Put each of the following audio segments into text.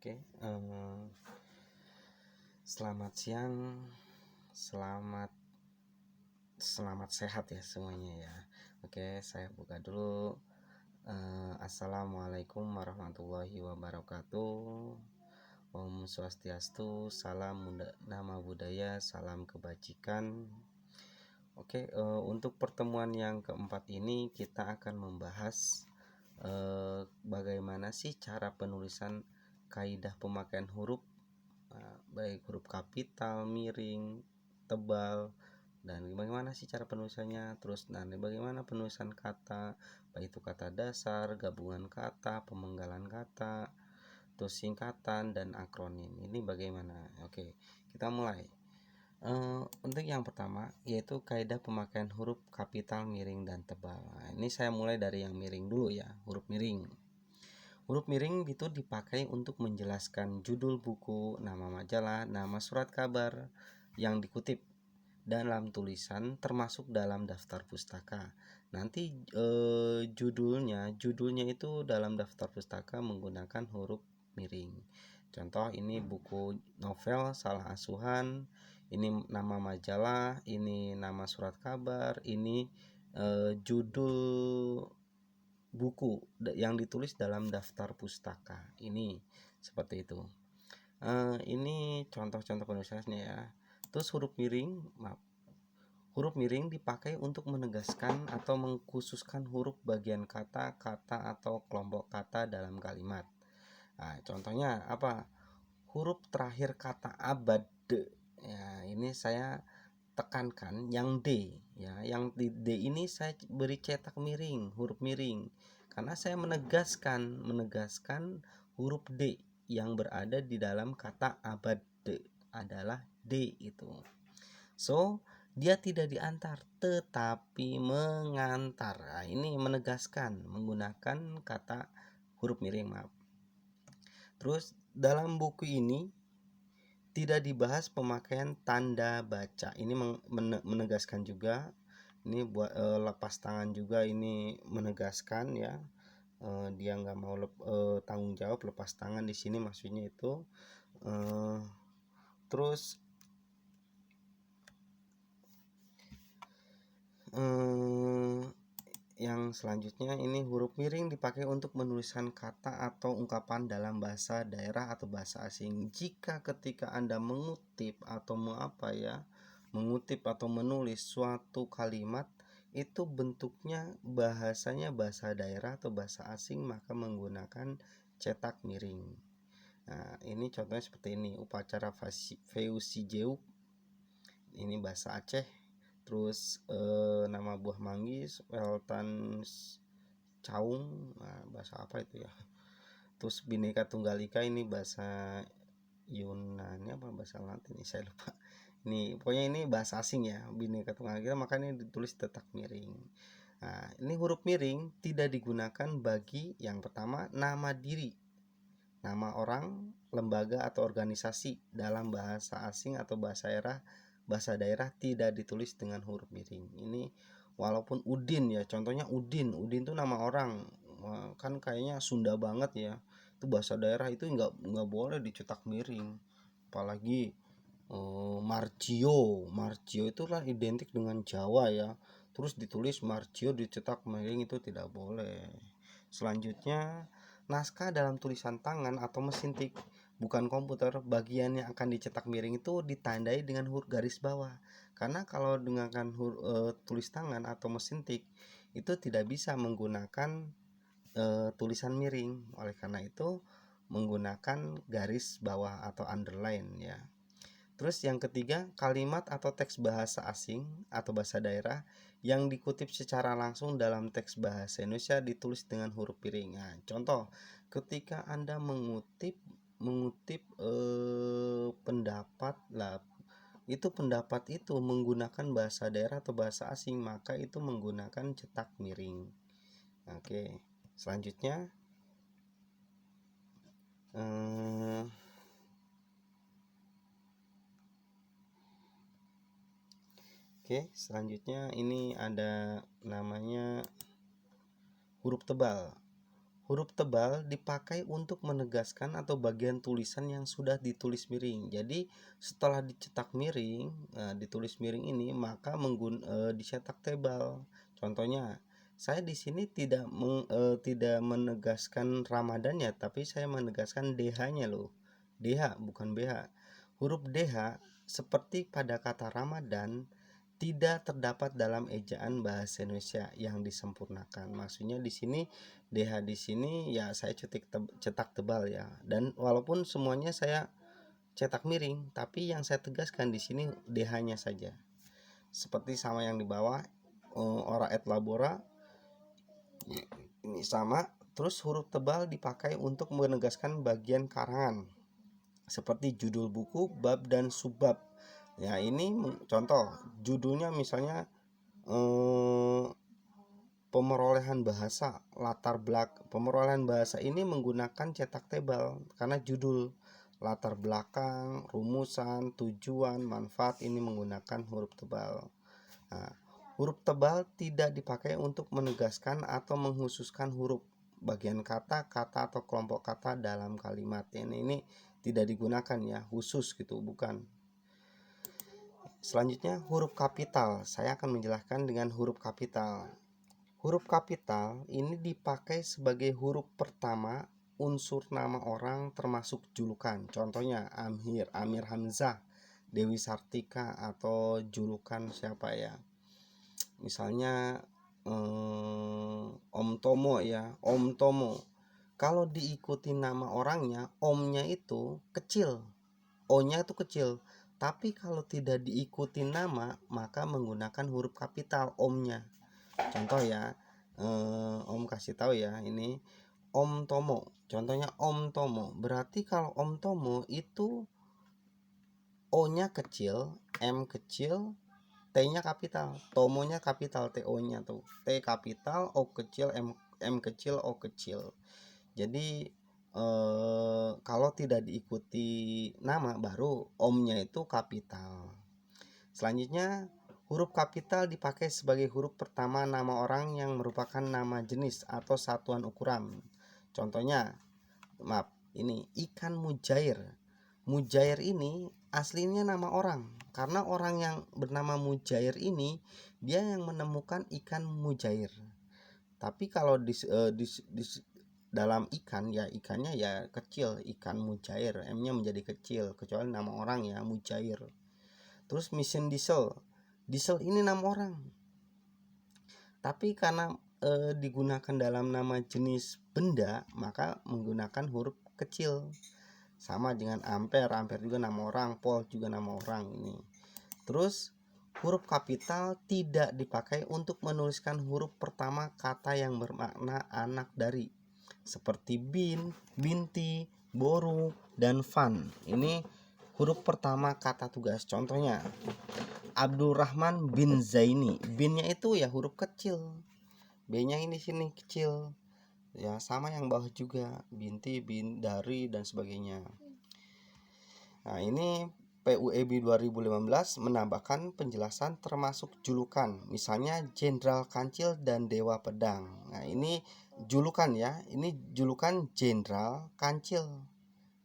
Oke, selamat siang, selamat selamat sehat ya semuanya ya. Oke, saya buka dulu. Assalamualaikum warahmatullahi wabarakatuh. Om Swastiastu, salam nama budaya, salam kebajikan. Oke, untuk pertemuan yang keempat ini kita akan membahas bagaimana sih cara penulisan kaidah pemakaian huruf, baik huruf kapital, miring, tebal, dan bagaimana sih cara penulisannya, terus bagaimana penulisan kata, baik itu kata dasar, gabungan kata, pemenggalan kata, terus singkatan dan akronim. Ini bagaimana? Oke, kita mulai. Untuk yang pertama yaitu kaidah pemakaian huruf kapital, miring, dan tebal. Nah, ini saya mulai dari yang miring dulu ya, huruf miring. Huruf miring itu dipakai untuk menjelaskan judul buku, nama majalah, nama surat kabar yang dikutip dalam tulisan, termasuk dalam daftar pustaka. Nanti judulnya itu dalam daftar pustaka menggunakan huruf miring. Contoh, ini buku novel Salah Asuhan, ini nama majalah, ini nama surat kabar, ini judul buku yang ditulis dalam daftar pustaka. Ini seperti itu. Ini contoh-contoh penulisannya ya. Terus huruf miring dipakai untuk menegaskan atau mengkhususkan huruf bagian kata, kata atau kelompok kata dalam kalimat. Nah, contohnya apa? Huruf terakhir kata abad. Ya, ini saya tekankan yang D ya. Yang di D ini saya beri cetak miring, huruf miring, karena saya menegaskan huruf D yang berada di dalam kata abad adalah D itu. So, dia tidak diantar tetapi mengantar. Nah, ini menegaskan menggunakan kata huruf miring, maaf. Terus dalam buku ini tidak dibahas pemakaian tanda baca. Ini menegaskan juga. Ini buat lepas tangan juga, ini menegaskan ya. Dia nggak mau tanggung jawab, lepas tangan di sini maksudnya itu. Terus yang selanjutnya, ini huruf miring dipakai untuk menuliskan kata atau ungkapan dalam bahasa daerah atau bahasa asing. Jika ketika Anda mengutip atau mengutip atau menulis suatu kalimat itu bentuknya bahasanya bahasa daerah atau bahasa asing, maka menggunakan cetak miring. Nah, ini contohnya seperti ini. Upacara Feusi-Jeuk, ini bahasa Aceh. Terus nama buah manggis Weltan Caung, nah, bahasa apa itu ya. Terus Bhinneka Tunggal Ika, ini bahasa Yunani apa bahasa Latin ini saya lupa. Ini pokoknya ini bahasa asing ya, Bhinneka Tunggal Ika, makanya ditulis cetak miring. Nah, ini huruf miring tidak digunakan bagi yang pertama nama diri, nama orang, lembaga atau organisasi dalam bahasa asing atau bahasa daerah tidak ditulis dengan huruf miring. Ini walaupun Udin ya, contohnya Udin itu nama orang, kan kayaknya Sunda banget ya. Itu bahasa daerah itu nggak boleh dicetak miring. Apalagi Marcio itu kan identik dengan Jawa ya. Terus ditulis Marcio dicetak miring, itu tidak boleh. Selanjutnya, naskah dalam tulisan tangan atau mesin tik, bukan komputer, bagian yang akan dicetak miring itu ditandai dengan huruf garis bawah. Karena kalau dengan tulis tangan atau mesin tik itu tidak bisa menggunakan tulisan miring. Oleh karena itu menggunakan garis bawah atau underline ya. Terus yang ketiga, kalimat atau teks bahasa asing atau bahasa daerah yang dikutip secara langsung dalam teks bahasa Indonesia ditulis dengan huruf miring. Nah, contoh, ketika Anda mengutip pendapat lah, itu pendapat itu menggunakan bahasa daerah atau bahasa asing, maka itu menggunakan cetak miring. Oke, selanjutnya selanjutnya ini ada namanya huruf tebal. Huruf tebal dipakai untuk menegaskan atau bagian tulisan yang sudah ditulis miring. Jadi setelah dicetak miring, ditulis miring ini maka dicetak tebal. Contohnya, saya di sini tidak menegaskan Ramadannya, tapi saya menegaskan DH-nya loh. DH bukan BH. Huruf DH seperti pada kata Ramadan tidak terdapat dalam ejaan bahasa Indonesia yang disempurnakan. Maksudnya di sini DH di sini ya saya cetak tebal ya. Dan walaupun semuanya saya cetak miring, tapi yang saya tegaskan di sini DH-nya saja. Seperti sama yang di bawah, ora et labora ini sama. Terus huruf tebal dipakai untuk menegaskan bagian karangan seperti judul buku, bab dan subbab. Ya ini contoh judulnya misalnya pemerolehan bahasa, pemerolehan bahasa ini menggunakan cetak tebal karena judul, latar belakang, rumusan, tujuan, manfaat ini menggunakan huruf tebal. Nah, huruf tebal tidak dipakai untuk menegaskan atau menghususkan huruf, bagian kata, atau kelompok kata dalam kalimat. Ini tidak digunakan ya, khusus gitu, bukan. Selanjutnya huruf kapital. Saya akan menjelaskan dengan huruf kapital. Huruf kapital ini dipakai sebagai huruf pertama unsur nama orang termasuk julukan. Contohnya Amir Hamzah, Dewi Sartika, atau julukan siapa ya? Misalnya Om Tomo ya, Om Tomo. Kalau diikuti nama orangnya, Omnya itu kecil, O-nya itu kecil. Tapi kalau tidak diikuti nama, maka menggunakan huruf kapital Omnya. Contoh ya, Om kasih tahu ya, ini Om Tomo. Contohnya Om Tomo. Berarti kalau Om Tomo itu O-nya kecil, M kecil, T-nya kapital, Tomonya kapital, TO-nya tuh. T kapital, O kecil, M kecil, O kecil. Jadi kalau tidak diikuti nama baru Om-nya itu kapital. Selanjutnya huruf kapital dipakai sebagai huruf pertama nama orang yang merupakan nama jenis atau satuan ukuran. Contohnya, ini ikan mujair. Mujair ini aslinya nama orang, karena orang yang bernama Mujair ini dia yang menemukan ikan mujair. Tapi kalau di dalam ikan ya, ikannya ya kecil, ikan mujair, M-nya menjadi kecil, kecuali nama orang ya Mujair. Terus mesin diesel. Diesel ini nama orang. Tapi karena digunakan dalam nama jenis benda, maka menggunakan huruf kecil. Sama dengan ampere, ampere juga nama orang, volt juga nama orang ini. Terus huruf kapital tidak dipakai untuk menuliskan huruf pertama kata yang bermakna anak dari, seperti bin, binti, boru, dan fan. Ini huruf pertama kata tugas. Contohnya Abdurrahman bin Zaini. Binnya itu ya huruf kecil, B-nya ini sini kecil. Ya sama yang bawah juga, binti, bin, dari, dan sebagainya. Nah ini PUEB 2015 menambahkan penjelasan termasuk julukan, misalnya Jenderal Kancil dan Dewa Pedang. Nah ini julukan ya, ini julukan Jenderal Kancil,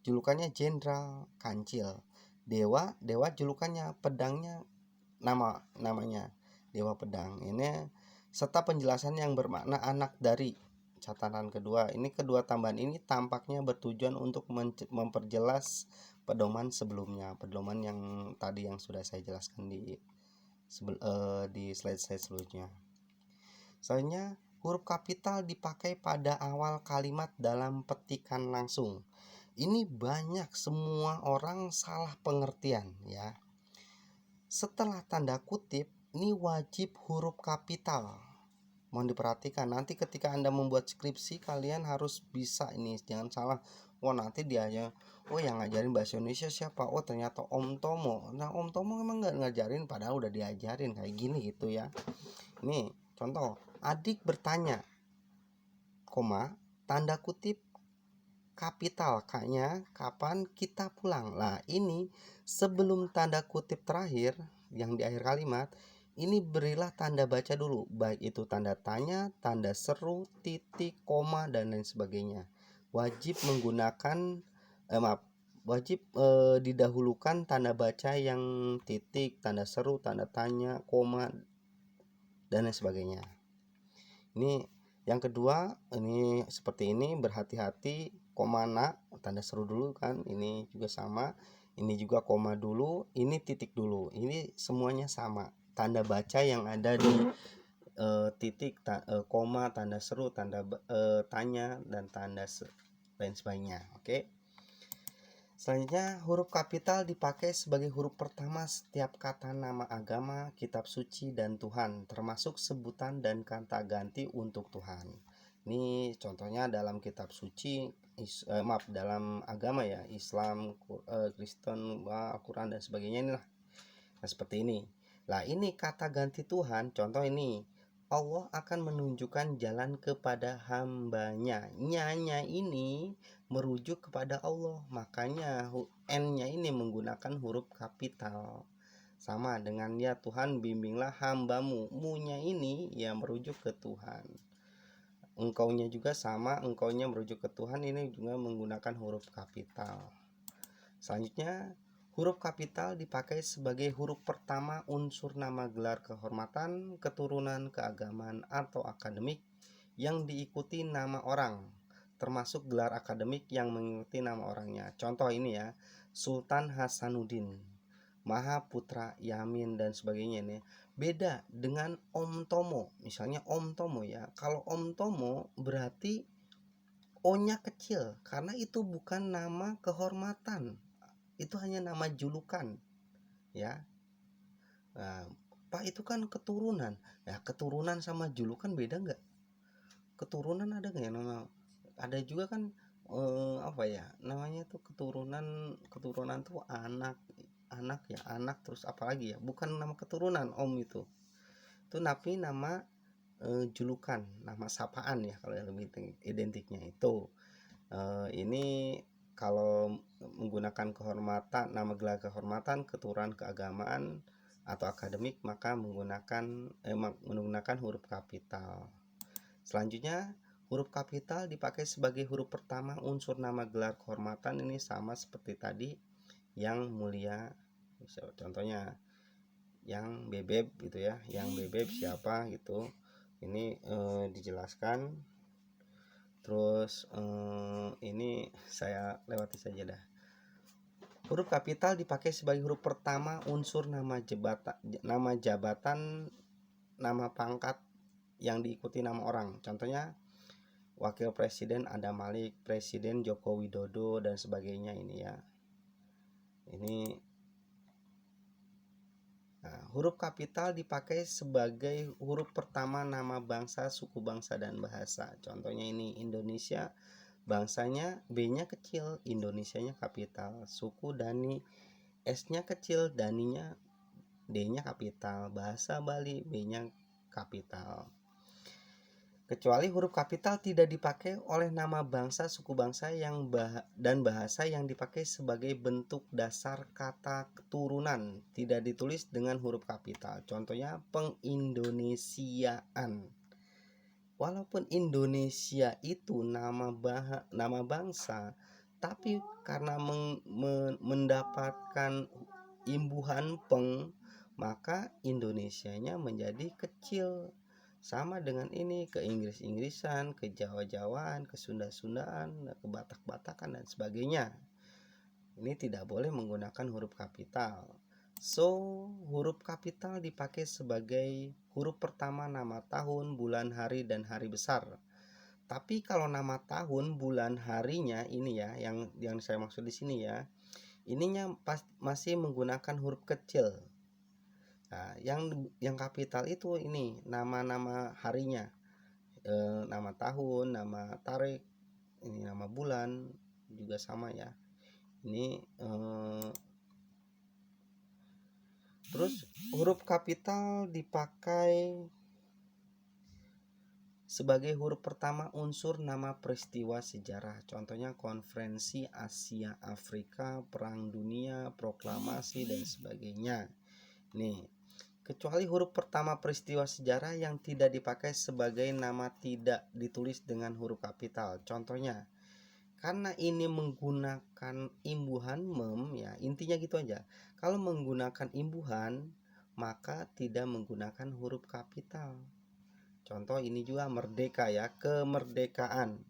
julukannya Jenderal Kancil. Dewa julukannya, pedangnya namanya Dewa Pedang. Ini serta penjelasan yang bermakna anak dari. Catatan kedua, ini kedua tambahan ini tampaknya bertujuan untuk memperjelas pedoman sebelumnya, pedoman yang tadi yang sudah saya jelaskan di slide sebelumnya. Soalnya huruf kapital dipakai pada awal kalimat dalam petikan langsung. Ini banyak semua orang salah pengertian ya. Setelah tanda kutip ini wajib huruf kapital. Mohon diperhatikan, nanti ketika Anda membuat skripsi kalian harus bisa ini, jangan salah. Nanti dia aja, yang ngajarin bahasa Indonesia siapa? Ternyata Om Tomo. Nah Om Tomo emang nggak ngajarin, padahal udah diajarin kayak gini gitu ya. Nih contoh, adik bertanya, tanda kutip kapital, kaknya kapan kita pulang. Nah ini sebelum tanda kutip terakhir yang di akhir kalimat ini berilah tanda baca dulu, baik itu tanda tanya, tanda seru, titik, koma, dan lain sebagainya. Wajib menggunakan maaf, wajib didahulukan tanda baca yang titik, tanda seru, tanda tanya, koma, dan lain sebagainya. Ini yang kedua, ini seperti ini, berhati-hati, koma nak, tanda seru dulu kan, ini juga sama, ini juga koma dulu, ini titik dulu, ini semuanya sama. Tanda baca yang ada di titik, koma, tanda seru, tanda tanya, dan tanda lain sebagainya. Oke. Selanjutnya, huruf kapital dipakai sebagai huruf pertama setiap kata nama agama, kitab suci, dan Tuhan, termasuk sebutan dan kata ganti untuk Tuhan. Ini contohnya dalam kitab suci, dalam agama ya, Islam, Kristen, Al-Quran, dan sebagainya inilah. Nah, seperti ini. Nah, ini kata ganti Tuhan, contoh ini. Allah akan menunjukkan jalan kepada hambanya. Nya ini merujuk kepada Allah, makanya N-nya ini menggunakan huruf kapital. Sama dengan ya Tuhan bimbinglah hambamu. Mu-nya ini ya merujuk ke Tuhan. Engkau-nya juga sama, engkau-nya merujuk ke Tuhan, ini juga menggunakan huruf kapital. Selanjutnya, huruf kapital dipakai sebagai huruf pertama unsur nama gelar kehormatan, keturunan, keagamaan, atau akademik yang diikuti nama orang, termasuk gelar akademik yang mengikuti nama orangnya. Contoh ini ya, Sultan Hasanuddin, Mahaputra Yamin, dan sebagainya nih. Beda dengan Om Tomo. Misalnya Om Tomo ya. Kalau Om Tomo berarti O-nya kecil karena itu bukan nama kehormatan. Itu hanya nama julukan ya. Nah, Pak itu kan keturunan ya, keturunan sama julukan beda nggak? Keturunan ada nggak ya nama, ada juga kan apa ya namanya tuh, keturunan tuh anak ya, anak terus apalagi ya, bukan nama keturunan om itu tapi nama julukan, nama sapaan ya kalau yang lebih identiknya itu. Ini kalau menggunakan kehormatan, nama gelar kehormatan, keturunan, keagamaan, atau akademik, maka menggunakan huruf kapital. Selanjutnya, huruf kapital dipakai sebagai huruf pertama unsur nama gelar kehormatan. Ini sama seperti tadi, yang mulia. Contohnya, yang bebeb gitu ya, yang bebeb siapa gitu. Ini dijelaskan. Terus ini saya lewati saja dah. Huruf kapital dipakai sebagai huruf pertama unsur nama jabatan, nama pangkat yang diikuti nama orang. Contohnya Wakil Presiden Adam Malik, Presiden Joko Widodo, dan sebagainya ini ya. Huruf kapital dipakai sebagai huruf pertama nama bangsa, suku bangsa, dan bahasa. Contohnya ini Indonesia, bangsanya B-nya kecil, Indonesianya kapital. Suku Dani, S-nya kecil, Daninya, D-nya kapital. Bahasa Bali, B-nya kapital. Kecuali huruf kapital tidak dipakai oleh nama bangsa, suku bangsa dan bahasa yang dipakai sebagai bentuk dasar kata keturunan, tidak ditulis dengan huruf kapital. Contohnya pengindonesiaan. Walaupun Indonesia itu nama bangsa, tapi karena mendapatkan imbuhan peng, maka Indonesianya menjadi kecil. Sama dengan ini, ke Inggris-Inggrisan, ke Jawa-Jawaan, ke Sunda-Sundaan, ke Batak-Batakan, dan sebagainya. Ini tidak boleh menggunakan huruf kapital. So, huruf kapital dipakai sebagai huruf pertama nama tahun, bulan, hari, dan hari besar. Tapi kalau nama tahun, bulan, harinya ini ya, yang saya maksud di sini ya, ininya masih menggunakan huruf kecil. Nah, yang kapital itu ini nama-nama harinya, nama tahun, nama tarik, ini nama bulan juga sama ya. Ini terus huruf kapital dipakai sebagai huruf pertama unsur nama peristiwa sejarah. Contohnya konferensi Asia Afrika, Perang Dunia, proklamasi, dan sebagainya. Nih, kecuali huruf pertama peristiwa sejarah yang tidak dipakai sebagai nama tidak ditulis dengan huruf kapital. Contohnya, karena ini menggunakan imbuhan mem, ya intinya gitu aja. Kalau menggunakan imbuhan, maka tidak menggunakan huruf kapital. Contoh ini juga merdeka ya, kemerdekaan.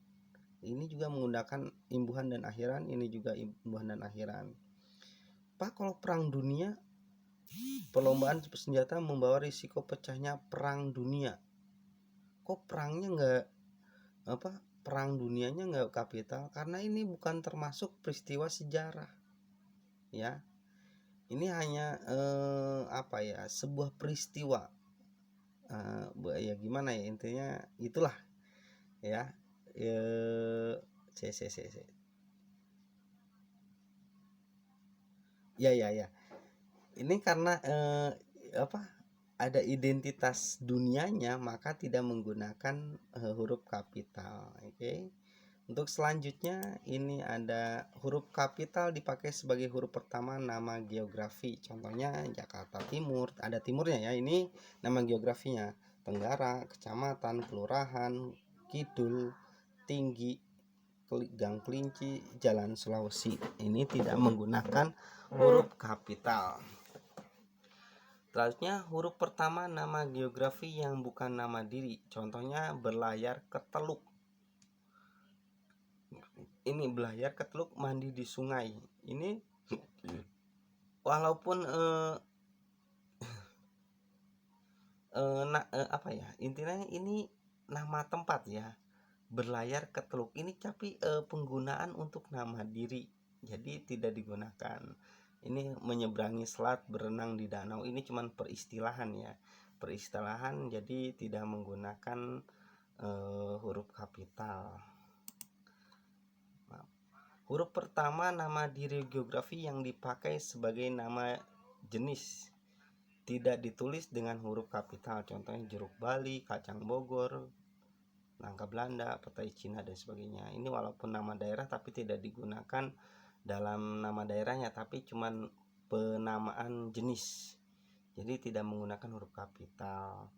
Ini juga menggunakan imbuhan dan akhiran, ini juga imbuhan dan akhiran. Pak, kalau perang dunia, perlombaan senjata membawa risiko pecahnya perang dunia. Kok perangnya nggak perang dunianya nggak kapital? Karena ini bukan termasuk peristiwa sejarah, ya. Ini hanya sebuah peristiwa. Ya gimana ya, intinya itulah ya. Ya. Ini karena ada identitas dunianya, maka tidak menggunakan huruf kapital. Oke. Untuk selanjutnya ini ada huruf kapital dipakai sebagai huruf pertama nama geografi. Contohnya Jakarta Timur, ada timurnya ya. Ini nama geografinya. Tenggara, kecamatan, kelurahan, kidul, tinggi, Gang Kelinci, Jalan Sulawesi. Ini tidak menggunakan huruf kapital. Selanjutnya huruf pertama nama geografi yang bukan nama diri. Contohnya berlayar ke Teluk. Ini berlayar ke Teluk, mandi di sungai. Ini walaupun intinya ini nama tempat ya. Berlayar ke Teluk ini tapi penggunaan untuk nama diri. Jadi tidak digunakan. Ini menyeberangi selat, berenang di danau, ini cuman peristilahan ya. Peristilahan, jadi tidak menggunakan huruf kapital. Huruf pertama nama diri geografi yang dipakai sebagai nama jenis tidak ditulis dengan huruf kapital. Contohnya jeruk Bali, kacang Bogor, nangka Belanda, petai Cina dan sebagainya. Ini walaupun nama daerah tapi tidak digunakan dalam nama daerahnya, tapi cuman penamaan jenis. Jadi tidak menggunakan huruf kapital.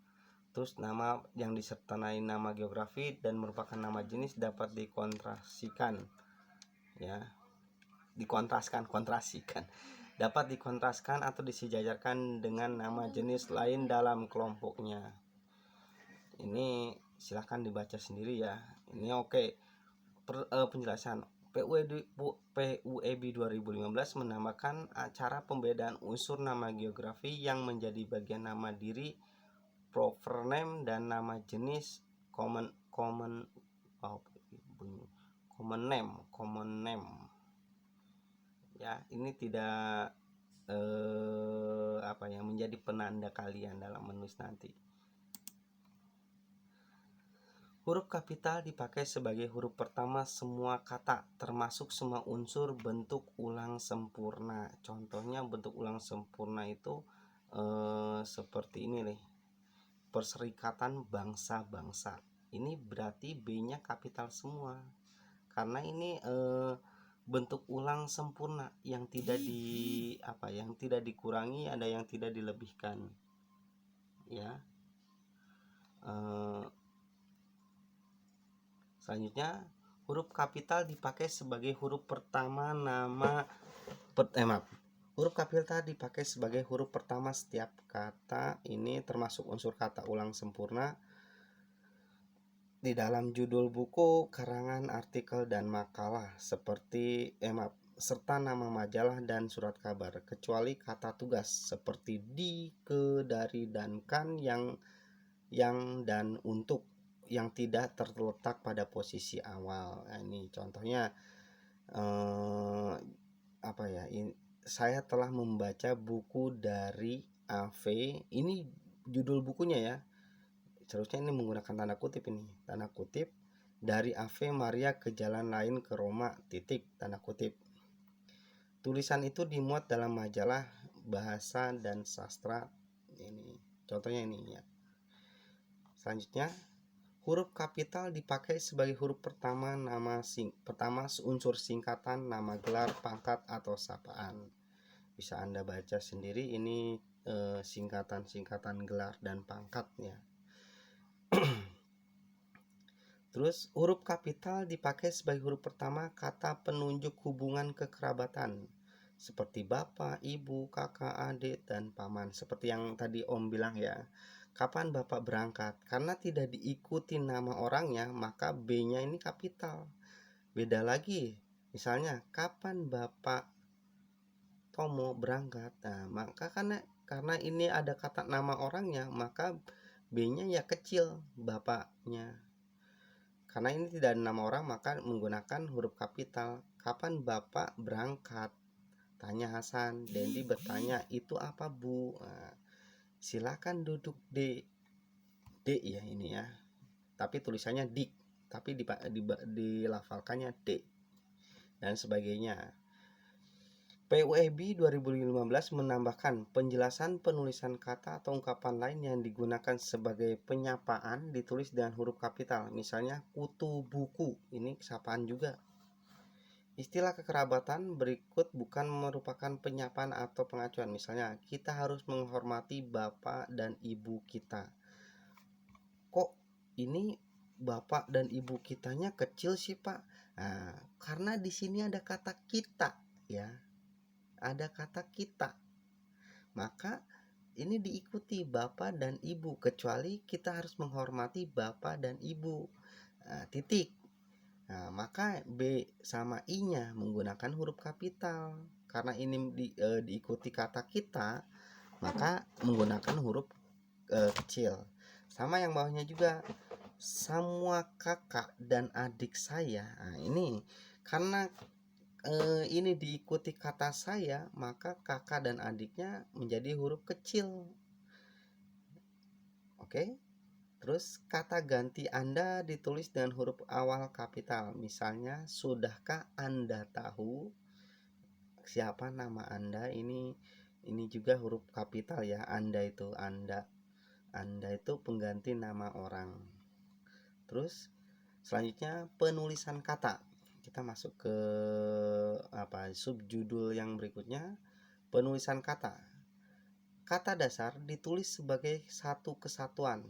Terus nama yang disertai nama geografi dan merupakan nama jenis dapat dikontrasikan. Ya. Kontrasikan. Dapat dikontraskan atau disejajarkan dengan nama jenis lain dalam kelompoknya. Ini silahkan dibaca sendiri ya. Ini oke. Penjelasan PUEB 2015 menambahkan cara pembedaan unsur nama geografi yang menjadi bagian nama diri, proper name, dan nama jenis common name. Ya, ini tidak menjadi penanda kalian dalam menulis nanti. Huruf kapital dipakai sebagai huruf pertama semua kata, termasuk semua unsur bentuk ulang sempurna. Contohnya bentuk ulang sempurna itu seperti ini nih. Perserikatan bangsa-bangsa. Ini berarti B-nya kapital semua. Karena ini bentuk ulang sempurna yang tidak dikurangi, ada yang tidak dilebihkan. Ya. Selanjutnya, huruf kapital dipakai sebagai huruf pertama huruf kapital dipakai sebagai huruf pertama setiap kata. Ini termasuk unsur kata ulang sempurna di dalam judul buku, karangan, artikel, dan makalah seperti serta nama majalah dan surat kabar, kecuali kata tugas seperti di, ke, dari, dan kan, yang, dan untuk, yang tidak terletak pada posisi awal. Nah, ini contohnya saya telah membaca buku dari AV. Ini judul bukunya ya. Seharusnya ini menggunakan tanda kutip ini. Tanda kutip dari Ave Maria ke jalan lain ke Roma, tanda kutip. Tulisan itu dimuat dalam majalah Bahasa dan Sastra. Ini contohnya ini ya. Selanjutnya, huruf kapital dipakai sebagai huruf pertama pertama unsur singkatan, nama gelar, pangkat, atau sapaan. Bisa Anda baca sendiri, ini singkatan-singkatan gelar dan pangkatnya. Terus huruf kapital dipakai sebagai huruf pertama kata penunjuk hubungan kekerabatan seperti bapak, ibu, kakak, adik, dan paman. Seperti yang tadi Om bilang ya, kapan bapak berangkat? Karena tidak diikuti nama orangnya, maka B-nya ini kapital. Beda lagi, misalnya kapan bapak Tomo berangkat? Nah, maka karena ini ada kata nama orangnya, maka B-nya ya kecil, bapaknya. Karena ini tidak ada nama orang, maka menggunakan huruf kapital. Kapan bapak berangkat? Tanya Hasan. Dendi bertanya, itu apa bu? Nah, silakan duduk D. D ya ini ya. Tapi tulisannya dik. Tapi dilafalkannya D. Dan sebagainya. PUEB 2015 menambahkan penjelasan penulisan kata atau ungkapan lain yang digunakan sebagai penyapaan ditulis dengan huruf kapital. Misalnya kutu buku, ini sapaan juga. Istilah kekerabatan berikut bukan merupakan penyapaan atau pengacuan. Misalnya, kita harus menghormati bapak dan ibu kita. Kok ini bapak dan ibu kitanya kecil sih, Pak? Nah, karena di sini ada kata kita, ya. Ada kata kita, maka ini diikuti bapak dan ibu, kecuali kita harus menghormati bapak dan ibu. Titik. Nah, maka B sama I-nya menggunakan huruf kapital. Karena ini diikuti kata kita, maka menggunakan huruf kecil. Sama yang bawahnya juga, semua kakak dan adik saya. Nah, ini karena ini diikuti kata saya, maka kakak dan adiknya menjadi huruf kecil. Oke. Terus kata ganti Anda ditulis dengan huruf awal kapital. Misalnya, sudahkah Anda tahu siapa nama Anda? Ini juga huruf kapital ya. Anda itu Anda. Anda itu pengganti nama orang. Terus selanjutnya penulisan kata. Kita masuk ke subjudul yang berikutnya, penulisan kata. Kata dasar ditulis sebagai satu kesatuan.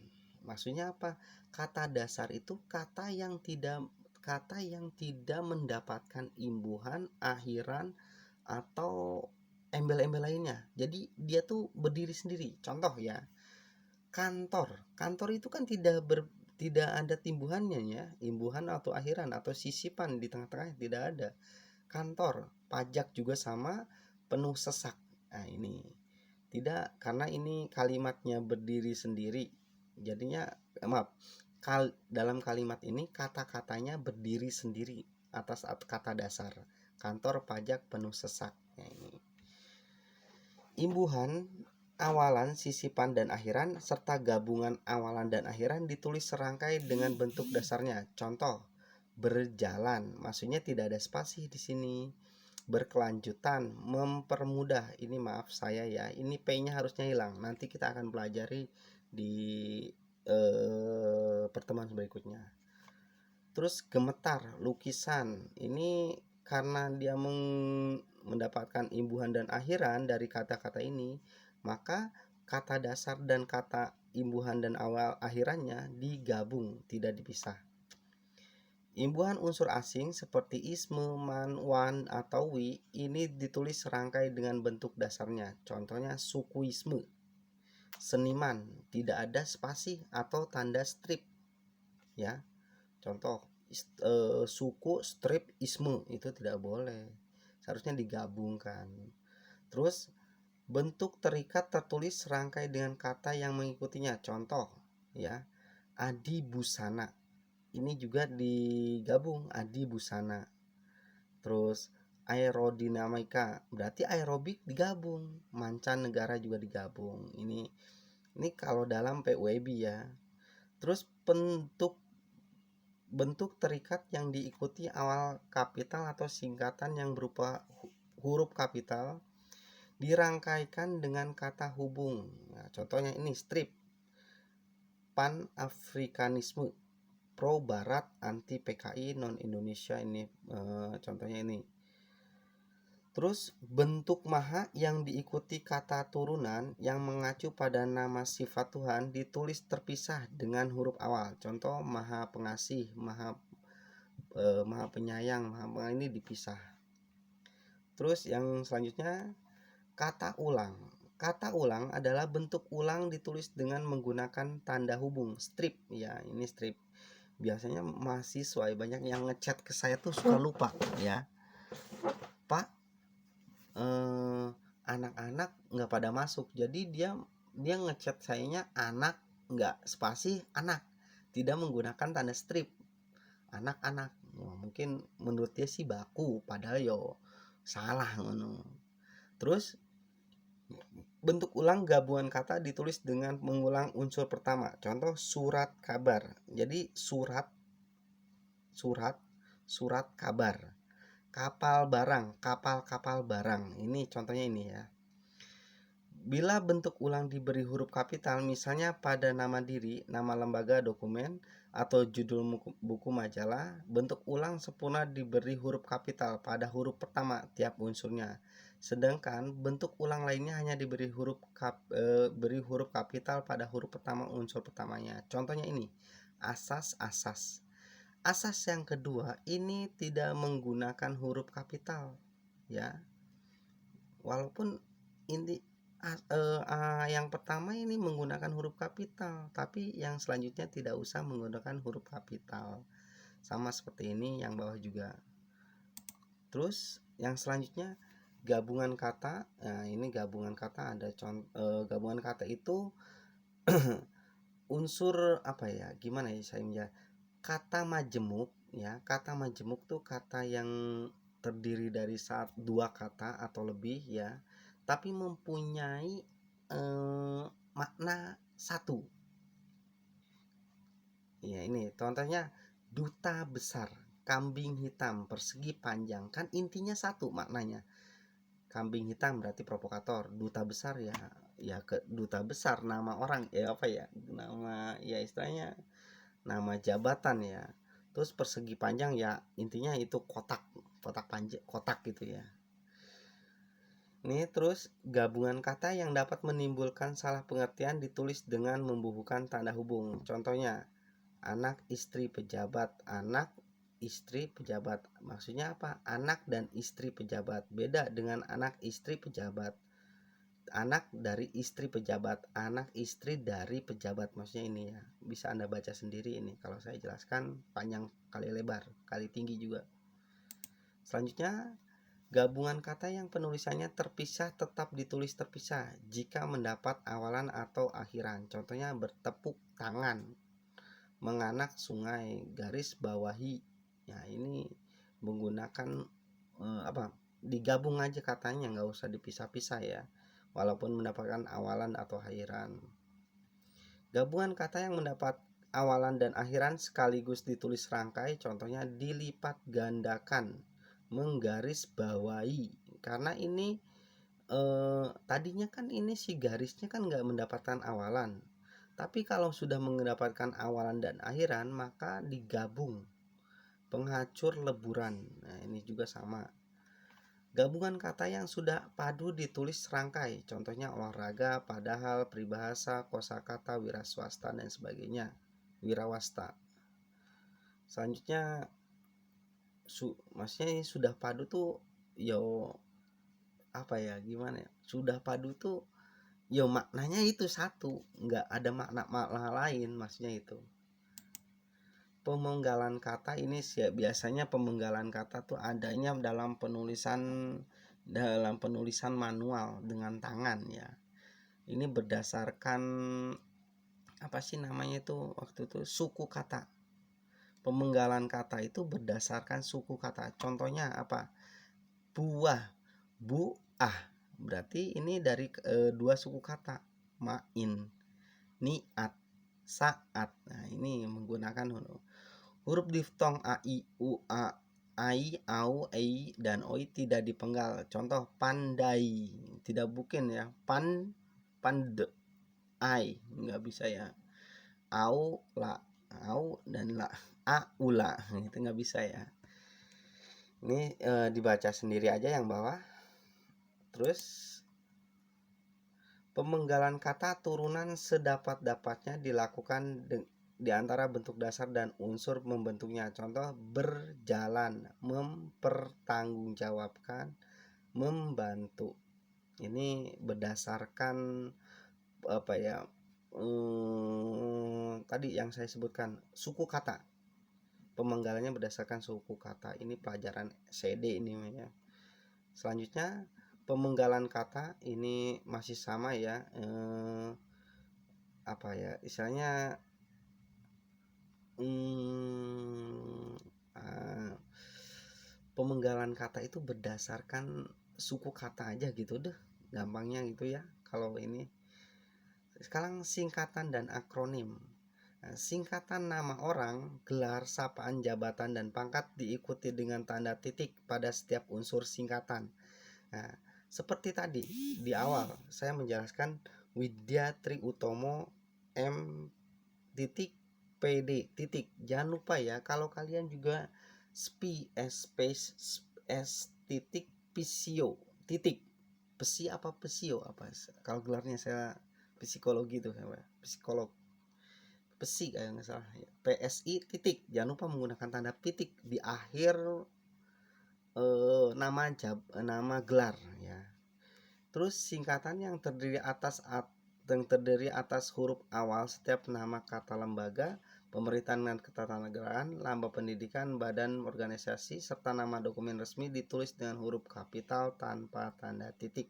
Maksudnya apa? Kata dasar itu kata yang tidak mendapatkan imbuhan, akhiran, atau embel-embel lainnya. Jadi dia tuh berdiri sendiri. Contoh ya, kantor. Kantor itu kan tidak ada timbuhannya ya, imbuhan atau akhiran atau sisipan di tengah-tengah tidak ada. Kantor, pajak juga sama, penuh sesak. Nah, ini tidak, karena ini kalimatnya berdiri sendiri. Jadinya dalam kalimat ini kata-katanya berdiri sendiri atas kata dasar. Kantor, pajak, penuh sesak. Nah, ini. Imbuhan, awalan, sisipan, dan akhiran serta gabungan awalan dan akhiran ditulis serangkai dengan bentuk dasarnya. Contoh, berjalan, maksudnya tidak ada spasi di sini. Berkelanjutan, mempermudah. Ini maaf saya ya, ini P-nya harusnya hilang. Nanti kita akan pelajari di pertemuan berikutnya. Terus gemetar, lukisan. Ini karena dia mendapatkan imbuhan dan akhiran dari kata-kata ini, maka kata dasar dan kata imbuhan dan awal akhirannya digabung, tidak dipisah. Imbuhan unsur asing seperti isme, man, wan, atau wi ini ditulis serangkai dengan bentuk dasarnya. Contohnya sukuisme. Seniman, tidak ada spasi atau tanda strip. Ya. Contoh suku, strip, isme itu tidak boleh. Seharusnya digabungkan. Terus bentuk terikat tertulis serangkai dengan kata yang mengikutinya. Contoh ya, adi busana. Ini juga digabung, adi busana. Terus aerodinamika, berarti aerobik digabung, mancanegara juga digabung. Ini kalau dalam PUEB ya. Terus bentuk terikat yang diikuti awal kapital atau singkatan yang berupa huruf kapital dirangkaikan dengan kata hubung. Nah, contohnya ini strip, pan-afrikanisme, pro barat, anti PKI, non Indonesia. Ini contohnya ini. Terus bentuk maha yang diikuti kata turunan yang mengacu pada nama sifat Tuhan ditulis terpisah dengan huruf awal. Contoh maha pengasih, maha penyayang, ini dipisah. Terus yang selanjutnya kata ulang. Kata ulang adalah bentuk ulang ditulis dengan menggunakan tanda hubung strip. Ya, ini strip. Biasanya mahasiswa banyak yang ngechat ke saya tuh suka lupa ya. Pak, anak-anak nggak pada masuk. Jadi dia ngechat sayanya anak, nggak spasi anak. Tidak menggunakan tanda strip. Anak-anak. Mungkin menurut dia sih baku, padahal yo salah ngono. Terus bentuk ulang gabungan kata ditulis dengan mengulang unsur pertama. Contoh surat kabar. Jadi surat kabar. Kapal barang, kapal barang. Ini contohnya ini ya. Bila bentuk ulang diberi huruf kapital, misalnya pada nama diri, nama lembaga, dokumen, atau judul buku majalah, bentuk ulang sempurna diberi huruf kapital pada huruf pertama tiap unsurnya. Sedangkan bentuk ulang lainnya hanya diberi huruf kapital pada huruf pertama unsur pertamanya. Contohnya ini, asas. Asas yang kedua ini tidak menggunakan huruf kapital, ya. Walaupun inti yang pertama ini menggunakan huruf kapital, tapi yang selanjutnya tidak usah menggunakan huruf kapital. Sama seperti ini yang bawah juga. Terus yang selanjutnya gabungan kata. Nah, ini gabungan kata ada gabungan kata itu unsur apa ya? Gimana ya saya kata majemuk ya. Kata majemuk tuh kata yang terdiri dari dua kata atau lebih ya, tapi mempunyai makna satu. Ya, ini contohnya duta besar, kambing hitam, persegi panjang. Kan intinya satu maknanya. Kambing hitam berarti provokator, duta besar ya ke duta besar nama orang ya apa ya? Nama ya istilahnya nama jabatan ya. Terus persegi panjang ya intinya itu kotak panjang, kotak gitu ya. Ini terus gabungan kata yang dapat menimbulkan salah pengertian ditulis dengan membubuhkan tanda hubung. Contohnya anak istri pejabat, anak istri pejabat. Maksudnya apa? Anak dan istri pejabat. Beda dengan anak istri pejabat. Anak dari istri pejabat, anak istri dari pejabat. Maksudnya ini ya. Bisa Anda baca sendiri ini. Kalau saya jelaskan panjang kali lebar, kali tinggi juga. Selanjutnya gabungan kata yang penulisannya terpisah tetap ditulis terpisah jika mendapat awalan atau akhiran. Contohnya bertepuk tangan, menganak sungai, garis bawahi. Ya ini menggunakan digabung aja katanya, nggak usah dipisah-pisah ya, walaupun mendapatkan awalan atau akhiran. Gabungan kata yang mendapat awalan dan akhiran sekaligus ditulis rangkai. Contohnya dilipat gandakan, menggaris bawahi. Karena ini tadinya kan ini si garisnya kan nggak mendapatkan awalan, tapi kalau sudah mendapatkan awalan dan akhiran maka digabung, penghancur leburan. Nah ini juga sama. Gabungan kata yang sudah padu ditulis rangkai. Contohnya olahraga, padahal, peribahasa, kosakata, wiraswasta dan sebagainya. Wirawasta. Selanjutnya maksudnya ini sudah padu tuh yo apa ya gimana ya, sudah padu tuh yo maknanya itu satu, nggak ada makna lain, maksudnya itu. Pemenggalan kata ini biasanya pemenggalan kata tuh adanya dalam penulisan manual dengan tangan ya. Ini berdasarkan apa sih namanya itu waktu itu suku kata. Pemenggalan kata itu berdasarkan suku kata. Contohnya apa? Buah, buah. Berarti ini dari dua suku kata. Main, niat, saat. Nah, ini menggunakan huruf diftong a, i, u, a, ai, au, ei, dan oi tidak dipenggal. Contoh pandai. Tidak bukan ya. Ai. Nggak bisa ya. Au, la, au, dan la. Aula itu nggak bisa ya. Ini dibaca sendiri aja yang bawah. Terus pemenggalan kata turunan sedapat-dapatnya dilakukan di antara bentuk dasar dan unsur membentuknya. Contoh berjalan, mempertanggungjawabkan, membantu. Ini berdasarkan apa ya? Tadi yang saya sebutkan suku kata. Pemenggalannya berdasarkan suku kata. Ini pelajaran CD ini ya. Selanjutnya pemenggalan kata ini masih sama ya, apa ya istilahnya, pemenggalan kata itu berdasarkan suku kata aja gitu deh, gampangnya gitu ya. Kalau ini sekarang singkatan dan akronim. Singkatan nama orang, gelar, sapaan, jabatan, dan pangkat diikuti dengan tanda titik pada setiap unsur singkatan. Nah, seperti tadi di awal saya menjelaskan Widya Tri Utomo M titik PD titik. Jangan lupa ya, kalau kalian juga space S titik Pisio titik. Pesi apa Pesio apa? Kalau gelarnya saya psikologi itu saya psikolog. Pesi kayak nggak salah ya. PSI titik. Jangan lupa menggunakan tanda titik di akhir nama gelar ya. Terus singkatan yang terdiri atas huruf awal setiap nama kata lembaga, pemerintahan dan ketatanegaraan, lambang pendidikan, badan organisasi, serta nama dokumen resmi ditulis dengan huruf kapital tanpa tanda titik.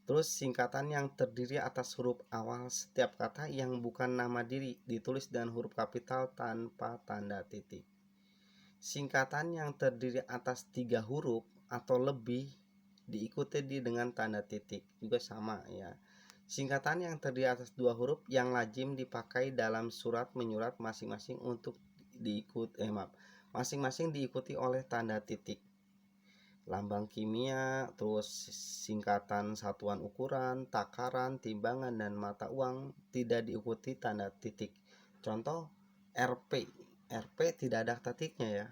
Terus singkatan yang terdiri atas huruf awal setiap kata yang bukan nama diri ditulis dengan huruf kapital tanpa tanda titik. Singkatan yang terdiri atas 3 huruf atau lebih diikuti dengan tanda titik juga sama ya. Singkatan yang terdiri atas 2 huruf yang lazim dipakai dalam surat menyurat masing-masing masing-masing diikuti oleh tanda titik. Lambang kimia, terus singkatan satuan ukuran, takaran, timbangan, dan mata uang tidak diikuti tanda titik. Contoh RP tidak ada titiknya ya.